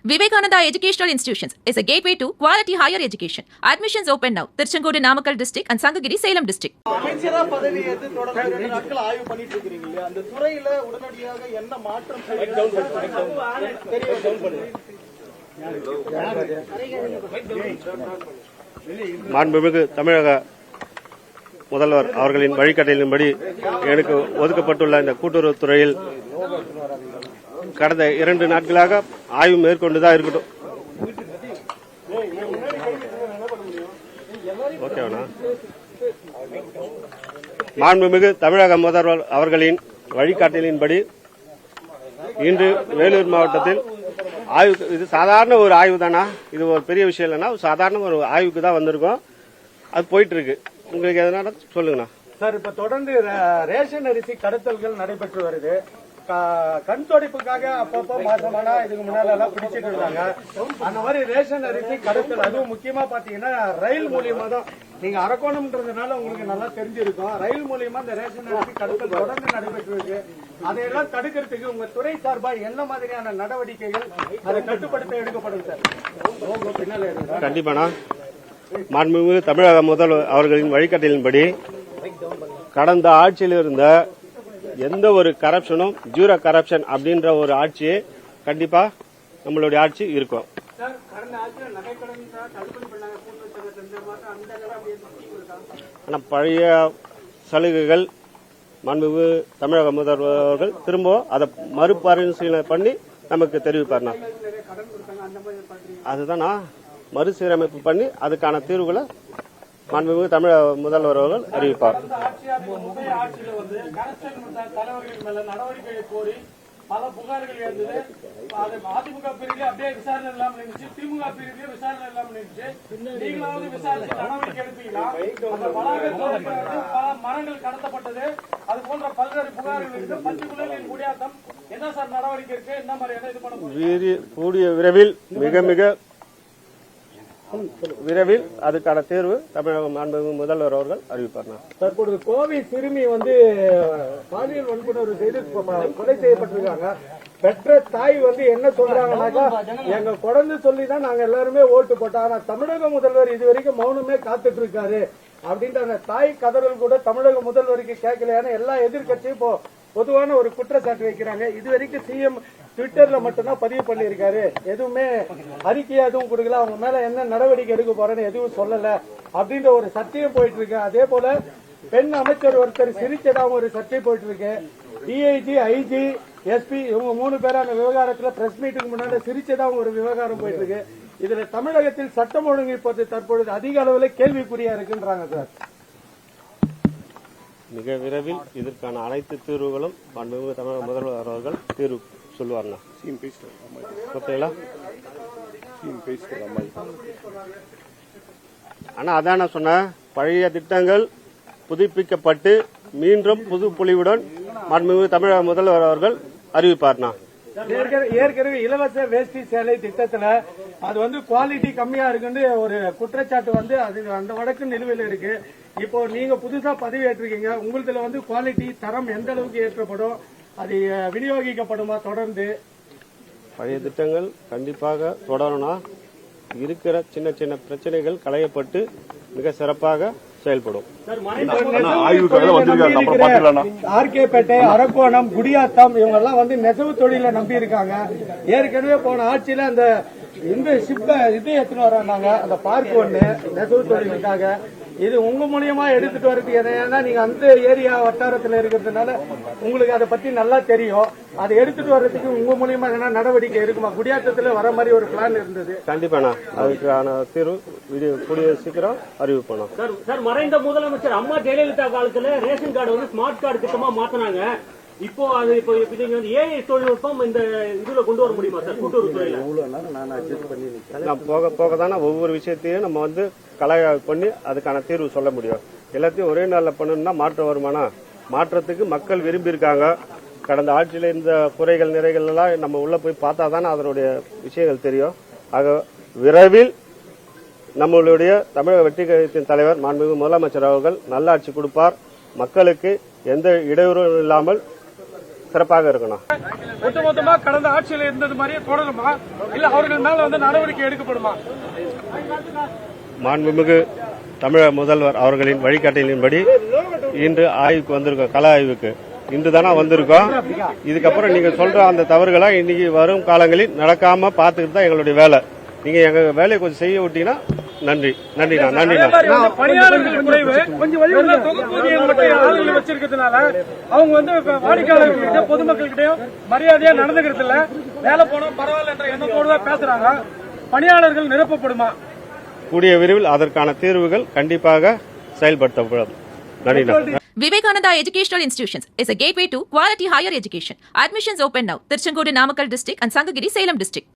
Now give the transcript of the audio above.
Vivekananda Educational Institutions is a gateway to quality higher education. Admissions open now. Tirchangodu Namakkal district and Sangagiri Salem district. அமைச்சரா பதவி ஏற்று தொடர்ந்து 2 நாட்கள் ஆய்வு பண்ணிட்டு இருக்கீங்க இல்லையா, அந்த துறையில உடனடியாக என்ன மாற்றம் மாண்புமிகு தமிழக முதல்வர் அவர்களின் வழிகாட்டலின்படி எனக்கு ஒதுக்கப்பட்டுள்ள இந்த கூட்டுறவுத்துறையில் கடந்த 2 நாட்களாக ஆய்வு மேற்கொண்டுதான் இருக்கட்டும். ஓகேவா? மாண்புமிகு தமிழக முதல்வர் அவர்களின் வழிகாட்டலின்படி இன்று வேலூர் மாவட்டத்தில் ஆய்வு, இது சாதாரண ஒரு ஆய்வு தானா, இது ஒரு பெரிய விஷயம் இல்லைன்னா சாதாரண ஒரு ஆய்வுக்கு தான் வந்திருக்கோம். அது போயிட்டு இருக்கு. உங்களுக்கு எதனால சொல்லுங்கண்ணா. சார், இப்ப தொடர்ந்து ரேஷன் அரிசி கடத்தல்கள் நடைபெற்று வருது. கண் துடைப்புக்காக அப்பப்போ மாசமானா இதுக்கு முன்னால எல்லாம் பிடிச்சிட்டு இருந்தாங்க. அந்த மாதிரி ரேஷன் அரிசி கடத்தல், அதுவும் முக்கியமா பாத்தீங்கன்னா ரயில் மூலியமா தான், நீங்க அரக்கோணம்ன்றதுனால உங்களுக்கு நல்லா தெரிஞ்சிருக்கும். ரயில் மூலியமா இந்த ரேஷன் அரிசி கடத்தல் தொடர்ந்து நடைபெற்று இருக்கு. அதையெல்லாம் தடுக்கிறதுக்கு உங்க துறை சார்பா என்ன மாதிரியான நடவடிக்கைகள் அதை கட்டுப்படுத்த எடுக்கப்படும் சார்? கண்டிப்பானா மாண்புமிகு தமிழக முதல்வர் அவர்களின் வழிகாட்டலின்படி கடந்த ஆட்சியில் இருந்த எந்த ஒரு கரப்ஷனும் ஜீரோ கரப்ஷன் அப்படின்ற ஒரு ஆட்சியை கண்டிப்பா நம்மளுடைய ஆட்சி இருக்கும். ஆனா பழைய சலுகைகள் மாண்புமிகு தமிழக முதல்வர்கள் திரும்ப அதை மறுபரிசீலனை பண்ணி நமக்கு தெரிவிப்பார்னா, அதுதானா மறுசீரமைப்பு பண்ணி அதுக்கான தீர்வுகளை மாண்புமிகு தமிழக முதல்வர் அவர்கள் அறிவிப்பார். பல புகார்கள் இருந்தது. அதிமுக பிரிவு அப்படியே விசாரணை இல்லாமல் இருந்துச்சு, திமுக பிரிவு விசாரணை இல்லாமல் இருந்துச்சு. நீங்களாவது விசாரிச்சு நடவடிக்கை எடுப்பீங்களா? அந்த வளாகத்தில் பல மரங்கள் கடத்தப்பட்டது, அது போன்ற பல்வேறு புகார்கள் இருக்கு. பஞ்சுக்குள்ளின் குடியாத்தம் என்ன சார் நடவடிக்கை இருக்கு? என்ன மாதிரியான இது பண்ண கூடிய விரைவில் மிக மிக விரைவில் அதுக்கான தேர்வு தமிழக மாண்புமிகு முதல்வர் அவர்கள் அறிவிப்பார். தற்பொழுது கோவை சிறுமி பாலியல் வன்புணர்வு செய்து கொலை செய்யப்பட்டிருக்காங்க. பெற்ற தாய் என்ன சொல்றாங்கன்னாக்கா, எங்க குழந்தை சொல்லிதான் நாங்க எல்லாருமே ஓட்டு போட்டோம், ஆனா தமிழக முதல்வர் இதுவரைக்கும் மௌனமே காத்துட்டு இருக்காரு அப்படின்ற அந்த தாய் கதறல் கூட தமிழக முதல்வருக்கு கேட்கலையான எல்லா எதிர்கட்சியும் இப்போ பொதுவான ஒரு குற்றச்சாட்டு வைக்கிறாங்க. இதுவரைக்கும் சிஎம் ட்விட்டர்ல மட்டும்தான் பதிவு பண்ணிருக்காரு, எதுவுமே அறிக்கையா எதுவும் கொடுக்கல, அவங்க மேல என்ன நடவடிக்கை எடுக்க போறேன்னு எதுவும் சொல்லல அப்படின்ற ஒரு சர்ச்சையும் போயிட்டு இருக்கு. அதே போல பெண் அமைச்சர் ஒருத்தர் சிரிச்சதாவும் ஒரு சர்ச்சை போயிட்டு இருக்கு. டிஐஜி, ஐஜி, எஸ்பி இவங்க 3 பேரும் அந்த விவகாரத்துல பிரஸ் மீட்டுக்கு முன்னாடி சிரிச்சதாவும் ஒரு விவகாரம் போயிட்டு இருக்கு. இதுல தமிழகத்தில் சட்டம் ஒழுங்கு இப்போது தற்பொழுது அதிக அளவில் கேள்விக்குறியா இருக்குன்றாங்க சார். மிக விரைவில் இதற்கான அனைத்து தீர்வுகளும் மாண்புமிகு தமிழக முதல்வர் அவர்கள் தீர்வு சொல்லுவார்னா. ஆனா அதான் நான் சொன்ன, பழைய திட்டங்கள் புதுப்பிக்கப்பட்டு மீண்டும் புது பொலிவுடன் மாண்புமிகு தமிழக முதல்வர் அவர்கள் அறிவிப்பார்னா. ஏற்கனவே இலவச வேஷ்டி சேலை திட்டத்துல அது குவாலிட்டி கம்மியா இருக்குன்னு ஒரு குற்றச்சாட்டு அது அந்த வழக்கு நிலுவையில் இருக்கு. இப்போ நீங்க புதுசா பதவியேற்றிருக்கீங்க, உங்களதுல குவாலிட்டி தரம் எந்த அளவுக்கு ஏற்றப்படும், அது விநியோகிக்கப்படுமா? தொடர்ந்து பழைய திட்டங்கள் கண்டிப்பாக தொடரணும். இருக்கிற சின்ன சின்ன பிரச்சனைகள் களையப்பட்டு மிக சிறப்பாக செயல்படும். ஆர்கேபேட்டை, அரக்கோணம், குடியாத்தம் இவங்க எல்லாம் நெசவு தொழில நம்பி இருக்காங்க. ஏற்கனவே போன ஆட்சியில அந்த இந்த ஷிப்ப இது எடுத்துட்டு வர்றாங்க, அந்த பார்க் நெசவு தொழிலுக்காக. இது உங்க மூலியமா எடுத்துட்டு வரதுக்கு ஏன்னா நீங்க அந்த ஏரியா வட்டாரத்தில் இருக்கிறதுனால உங்களுக்கு அதை பத்தி நல்லா தெரியும். அதை எடுத்துட்டு வர்றதுக்கு உங்க மூலியமா என்ன நடவடிக்கை இருக்குமா? குடியாத்தத்துல வர மாதிரி ஒரு பிளான் இருந்தது. கண்டிப்பா அதுக்கான தீர்வு கூடிய சீக்கிரம் அறிவிப்போம். சார், மறைந்த முதலமைச்சர் அம்மா ஜெயலலிதா காலத்துல ரேஷன் கார்டு ஸ்மார்ட் கார்டு திட்டமா மாத்தினாங்க. இப்போ அது ஏஐ தொழில்நுட்பம் இந்த இதுல கொண்டு வர முடியுமா சார்? கூட்டுறவுத்துறையில போக போக தானே ஒவ்வொரு விஷயத்தையும் நம்ம கலைய பண்ணி அதுக்கான தீர்வு சொல்ல முடியும். எல்லாத்தையும் ஒரே நாள்ல பண்ணணும்னா மாற்றம் வருமானா? மாற்றத்துக்கு மக்கள் விரும்பி இருக்காங்க. கடந்த ஆட்சியில இந்த குறைகள் நிறைகள் எல்லாம் நம்ம உள்ள போய் பார்த்தா தானே அதனுடைய விஷயங்கள் தெரியும். ஆக விரைவில் நம்மளுடைய தமிழக வெற்றி கழகத்தின் தலைவர் மாண்புமிகு முதலமைச்சர் அவர்கள் நல்லாட்சி கொடுப்பார். மக்களுக்கு எந்த இடையூறும் இல்லாமல் சிறப்பாக இருக்கணும். ஒட்டுமொத்தமா கடந்த ஆட்சியில் இருந்தது மாதிரியே தொடருமா இல்ல அவர்கள் மேல வந்து நடவடிக்கை எடுக்கப்படுமா? மாண்புமிகு தமிழக முதல்வர் அவர்களின் வழிகாட்டலின்படி இன்று ஆய்வுக்கு வந்திருக்கோம். கள ஆய்வுக்கு இன்று தானே வந்திருக்கோம். இதுக்கப்புறம் நீங்க சொல்ற அந்த தவறுகளை இன்னைக்கு வரும் காலங்களில் நடக்காம பாத்துக்கிட்டு தான் எங்களுடைய வேலை. நீங்க எங்க வேலையை கொஞ்சம் செய்ய விட்டீங்கன்னா நன்றி. பணியாளர்கள் குறைவு தொகுப்பூதியம் மட்டும் ஆளுகளை வச்சிருக்கிறதுனால அவங்க வந்து வாடிக்கையாளர்கள்கிட்ட பொதுமக்கள்கிட்டயும் மரியாதையா நடந்துக்கிறது இல்ல. வேலை போனா பரவாயில்ல என்ற எண்ணத்தோடு தான் பேசுறாங்க. பணியாளர்கள் நிரப்பப்படுமா? கூடிய விரைவில் அதற்கான தீர்வுகள் கண்டிப்பாக செயல்படுத்தப்படும். நன்றி. Vivekananda Educational Institutions is a gateway to quality higher education. Admissions open now. Tirchangodu Namakkal district and Sangagiri Salem district.